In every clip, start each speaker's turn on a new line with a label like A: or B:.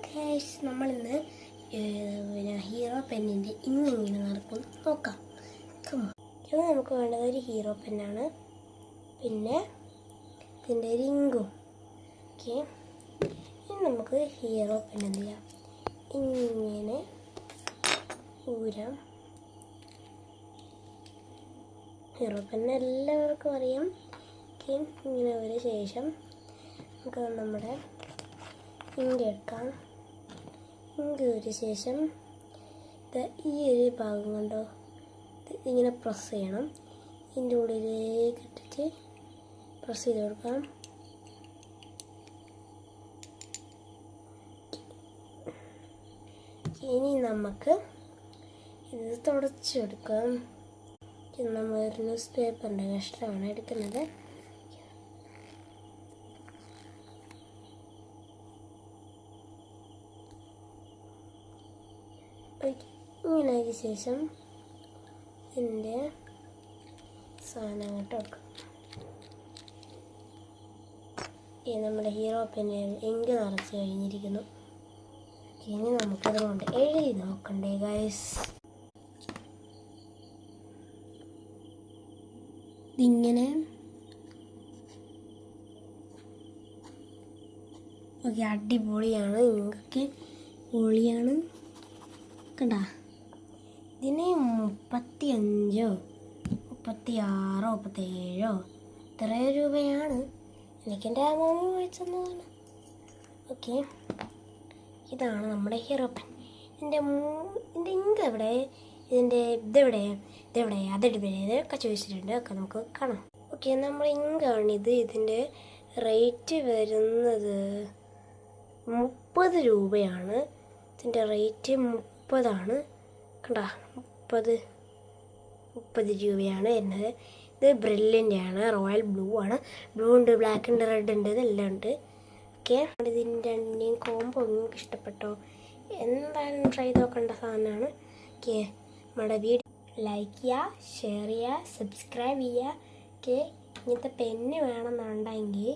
A: Guys, നമ്മളിന്ന് hero പെന്നിൻ്റെ ഇങ്ങനെ നടക്കും നോക്കാം. ഇത് നമുക്ക് വേണ്ടത് ഒരു ഹീറോ പെന്നാണ്, പിന്നെ ഇതിൻ്റെ റിങ്കും. ഓക്കെ, ഇനി നമുക്ക് ഹീറോ പെൻ എന്ത് ചെയ്യാം, ഇങ്ങനെ ഊരാം. ഹീറോ പെൻ എല്ലാവർക്കും അറിയാം. ഓക്കെ, ഇങ്ങനെ ഊര ശേഷം നമുക്ക് നമ്മുടെ ഇങ്ക് എടുക്കാം. ഇങ്ക് ഊരിയ ശേഷം ഈ ഒരു ഭാഗം കണ്ടോ, ഇങ്ങനെ പ്രസ് ചെയ്യണം. ഇതിൻ്റെ ഉള്ളിലേക്ക് ഇട്ടിട്ട് പ്രസ് ചെയ്ത് കൊടുക്കാം. ഇനി നമുക്ക് ഇത് തുടച്ചെടുക്കാം. നമ്മൾ ഒരു ന്യൂസ് പേപ്പറിൻ്റെ കഷ്ണമാണ് എടുക്കുന്നത്. ഇങ്ങനെ ആയതിനു ശേഷം ഇതിൻ്റെ സാധനം അങ്ങോട്ട് വെക്കാം. നമ്മുടെ ഹീറോ പെന്ന് ഇങ്ക് നിറച്ച് കഴിഞ്ഞിരിക്കുന്നു. ഇനി നമുക്കത് കൊണ്ട് എഴുതി നോക്കണ്ടേ ഗൈസ്. ഇതിങ്ങനെ ഓക്കെ, അടിപൊളിയാണ്. ഇങ്കൊക്കെ പൊളിയാണ് കണ്ട. ഇതിന് 35, 36, 37 ഇത്രയും രൂപയാണ്. എനിക്കെൻ്റെ അമ്മ മേടിച്ചതാണ്. ഓക്കെ, ഇതാണ് നമ്മുടെ ഹീറോ പെൻ. ഇതിൻ്റെ ഇങ്ക് എവിടെ, ഇതെവിടെ അതെവിടെ ഇതൊക്കെ ചോദിച്ചിട്ടുണ്ട്. ഒക്കെ നമുക്ക് കാണാം. ഓക്കെ, നമ്മുടെ ഇങ്കാണിത്. ഇതിൻ്റെ റേറ്റ് വരുന്നത് 30 രൂപയാണ്. ഇതിൻ്റെ റേറ്റ് 30 കണ്ടാ, 30 രൂപയാണ് വരുന്നത്. ഇത് ബ്രില്ലിൻ്റെ ആണ്, റോയൽ ബ്ലൂ ആണ്. ബ്ലൂ ഉണ്ട്, ബ്ലാക്ക് ഉണ്ട്, റെഡ് ഉണ്ട്, ഇതെല്ലാം ഉണ്ട്. ഓക്കെ, ഇതിൻ്റെ രണ്ടിൻ്റെയും കോംബോ നിങ്ങൾക്ക് ഇഷ്ടപ്പെട്ടോ? എന്തായാലും ട്രൈ ചെയ്ത് നോക്കേണ്ട സാധനമാണ്. ഓക്കെ, നമ്മുടെ വീഡിയോ ലൈക്ക് ചെയ്യുക, ഷെയർ ചെയ്യുക, സബ്സ്ക്രൈബ് ചെയ്യുക. ഓക്കെ, ഇങ്ങനത്തെ പെന്ന് വേണമെന്നുണ്ടെങ്കിൽ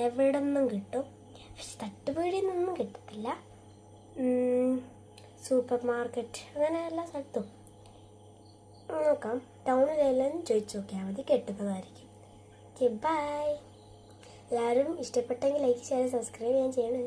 A: എവിടെ നിന്നും കിട്ടും, പക്ഷെ തട്ടുപീടിയിൽ നിന്നും കിട്ടത്തില്ല. സൂപ്പർ മാർക്കറ്റ് അങ്ങനെ എല്ലാ സ്ഥലത്തും നോക്കാം. ടൗണിലെല്ലാം ചോദിച്ചു നോക്കിയാൽ മതി, കിട്ടുന്നതായിരിക്കും. Okay, bye. എല്ലാവരും ഇഷ്ടപ്പെട്ടെങ്കിൽ ലൈക്ക്, ഷെയർ, സബ്സ്ക്രൈബ് ചെയ്യാൻ ചെയ്യണേ.